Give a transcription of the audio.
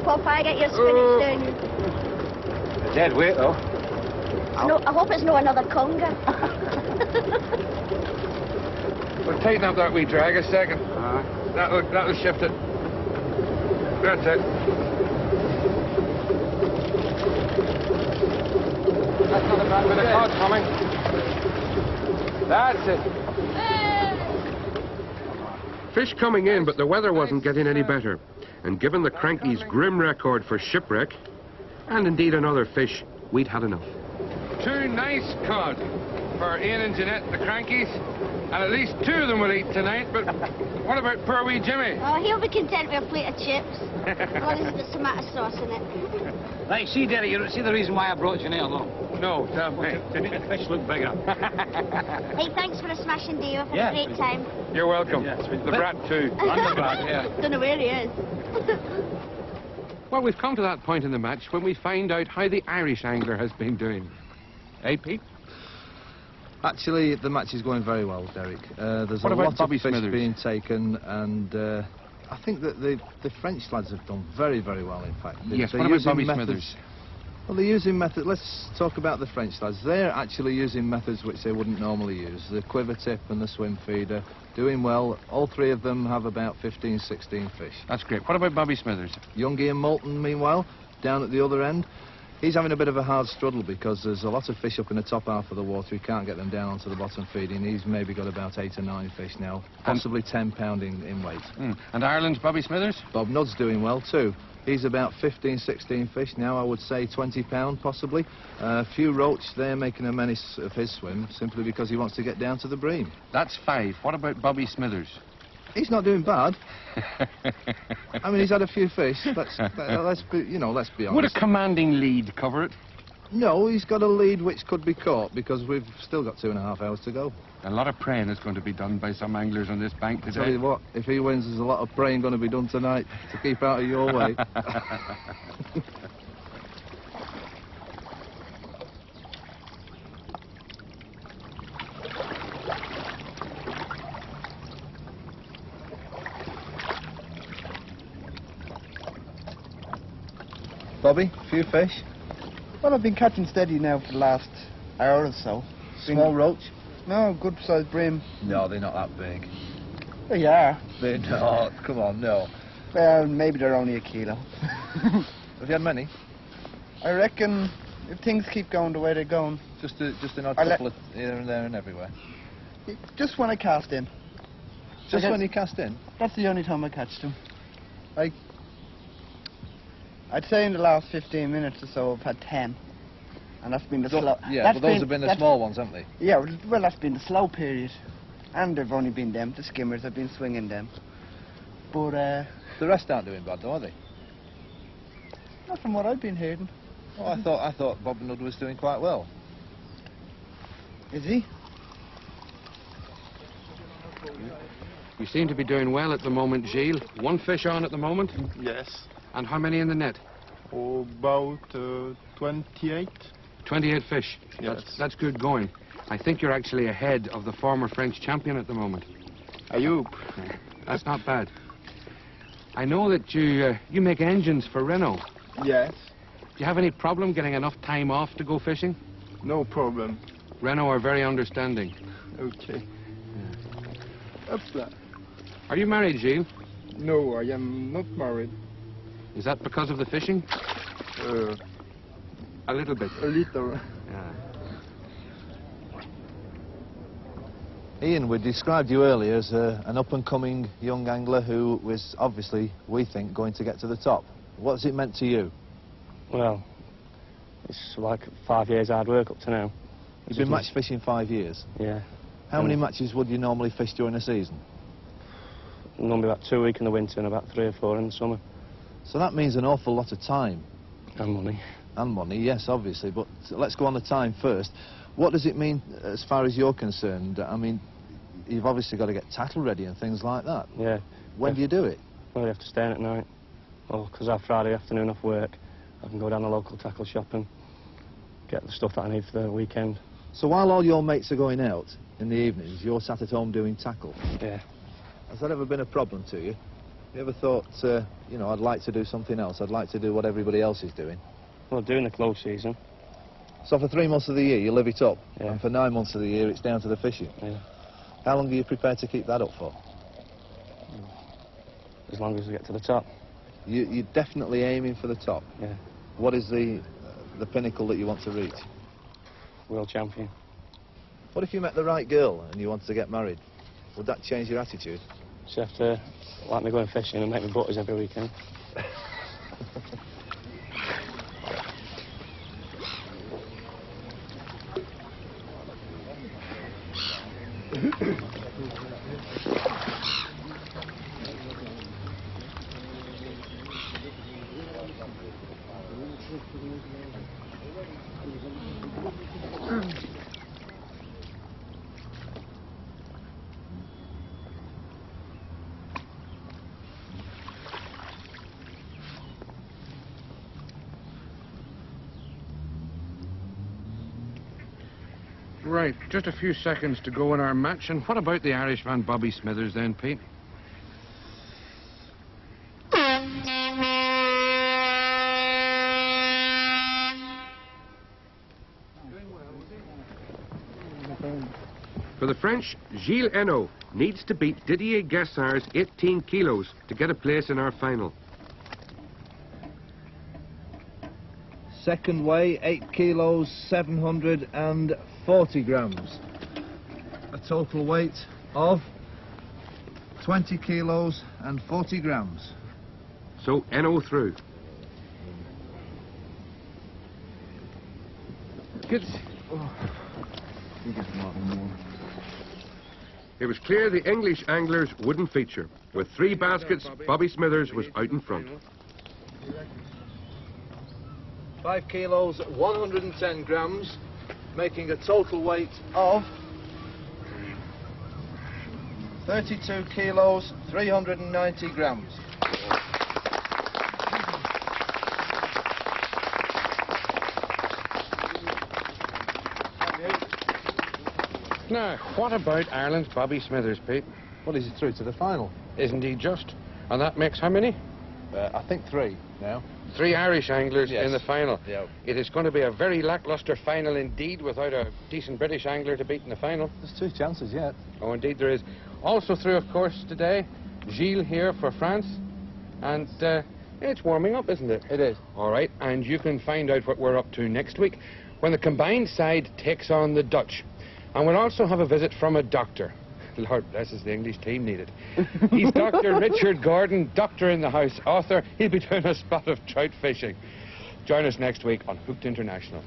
Popeye, get your spinach down. A dead weight, though. No, I hope it's no another conga. We'll tighten up that wee drag a second. That'll shift it. That's it. That's not a bad bit of cod coming. That's it. Fish coming in, but the weather wasn't getting any better. And given the Crankies' grim record for shipwreck, and indeed on other fish, we'd had enough. 2 nice cod for Ian and Jeanette, the Crankies. And at least 2 of them will eat tonight, but what about poor wee Jimmy? Oh, he'll be content with a plate of chips. As long as there's tomato sauce in it. Right, see, Derry, you don't see the reason why I brought Janelle along. No, tell me. To make the fish look bigger. Hey, thanks for a smashing deal. I've had a great time. You're welcome. Yeah, the brat, too. And the brat, yeah. Don't know where he is. Well, we've come to that point in the match when we find out how the Irish angler has been doing. Eh, Pete? Actually, the match is going very well, Derek. There's a lot of fish being taken, and I think that the French lads have done very, very well, in fact. Yes, what about Bobby Smithers? Well, they're using methods. Let's talk about the French lads. They're actually using methods which they wouldn't normally use. The quiver tip and the swim feeder, doing well. All 3 of them have about 15, 16 fish. That's great. What about Bobby Smithers? Young Ian Moulton, meanwhile, down at the other end. He's having a bit of a hard struggle because there's a lot of fish up in the top half of the water. He can't get them down onto the bottom feeding. He's maybe got about 8 or 9 fish now, possibly 10 pound in weight. And Ireland's Bobby Smithers? Bob Nudd's doing well too. He's about 15, 16 fish now, I would say 20 pound possibly. A few roach, they're making a menace of his swim simply because he wants to get down to the bream. That's 5. What about Bobby Smithers? He's not doing bad. I mean, he's had a few fish. Let's be honest. Would a commanding lead cover it? No, he's got a lead which could be caught because we've still got 2.5 hours to go. A lot of praying is going to be done by some anglers on this bank today. Tell you what, if he wins, there's a lot of praying going to be done tonight to keep out of your way. Bobby, few fish? Well, I've been catching steady now for the last hour or so. Small roach? No, good sized bream. No, they're not that big. They are. They're not. Come on, no. Well, maybe they're only a kilo. Have you had many? I reckon if things keep going the way they're going. Just an odd couple of here and there and everywhere. Just when I cast in. Just when you cast in? That's the only time I catch them. I'd say in the last 15 minutes or so I've had 10. And that's been the slow... Yeah, but those have been the small ones, haven't they? Yeah, well, that's been the slow period. And they've only been them, the skimmers, I've been swinging them. But, the rest aren't doing bad, though, are they? Not from what I've been hearing. Oh, I thought Bob Nudd was doing quite well. Is he? You seem to be doing well at the moment, Gilles. 1 fish on at the moment? Yes. And how many in the net? Oh, about 28. 28 fish. Yes. That's good going. I think you're actually ahead of the former French champion at the moment. Ayoub. That's not bad. I know that you make engines for Renault. Yes. Do you have any problem getting enough time off to go fishing? No problem. Renault are very understanding. Okay. Hopla. Are you married, Gilles? No, I am not married. Is that because of the fishing? A little bit. A little. Yeah. Ian, we described you earlier as an up-and-coming young angler who was obviously, we think, going to get to the top. What's it meant to you? Well, it's like 5 years hard work up to now. You've been match fishing 5 years? Yeah. How many matches would you normally fish during a season? Normally about 2 a week in the winter and about 3 or 4 in the summer. So that means an awful lot of time. And money. And money, yes, obviously, but let's go on the time first. What does it mean as far as you're concerned? I mean, you've obviously got to get tackle ready and things like that. Yeah. When do you do it? Well, you have to stay in at night. Well, because I have Friday afternoon off work, I can go down the local tackle shop and get the stuff that I need for the weekend. So while all your mates are going out in the evenings, you're sat at home doing tackle? Yeah. Has that ever been a problem to you? You ever thought, you know, I'd like to do something else? I'd like to do what everybody else is doing. Well, during the close season. So for 3 months of the year, you live it up, Yeah. and for 9 months of the year, it's down to the fishing. Yeah. How long are you prepared to keep that up for? As long as we get to the top. You're definitely aiming for the top. Yeah. What is the pinnacle that you want to reach? World champion. What if you met the right girl and you wanted to get married? Would that change your attitude? She'd have to like me going fishing and make me butters every weekend. Right, just a few seconds to go in our match. And what about the Irishman Bobby Smithers then, Pete? For the French, Gilles Henault needs to beat Didier Gassard's 18 kilos to get a place in our final. Second weigh, 8 kilos, 740 grams. A total weight of 20 kilos and 40 grams. So Henault through. Good. It was clear the English anglers wouldn't feature. With 3 baskets, Bobby Smithers was out in front. 5 kilos, 110 grams, making a total weight of 32 kilos, 390 grams. Now, what about Ireland's Bobby Smithers, Pete? Well, is he through to the final? Isn't he just? And that makes how many? I think 3 now. 3 Irish anglers Yes. in the final. Yeah. It is going to be a very lacklustre final indeed without a decent British angler to beat in the final. There's 2 chances yet. Oh, indeed there is. Also through, of course, today, Gilles here for France. And it's warming up, isn't it? It is. All right, and you can find out what we're up to next week when the combined side takes on the Dutch. And we'll also have a visit from a doctor. Lord bless us, the English team need it. He's Dr. Richard Gordon, doctor in the house, author. He'll be doing a spot of trout fishing. Join us next week on Hooked International.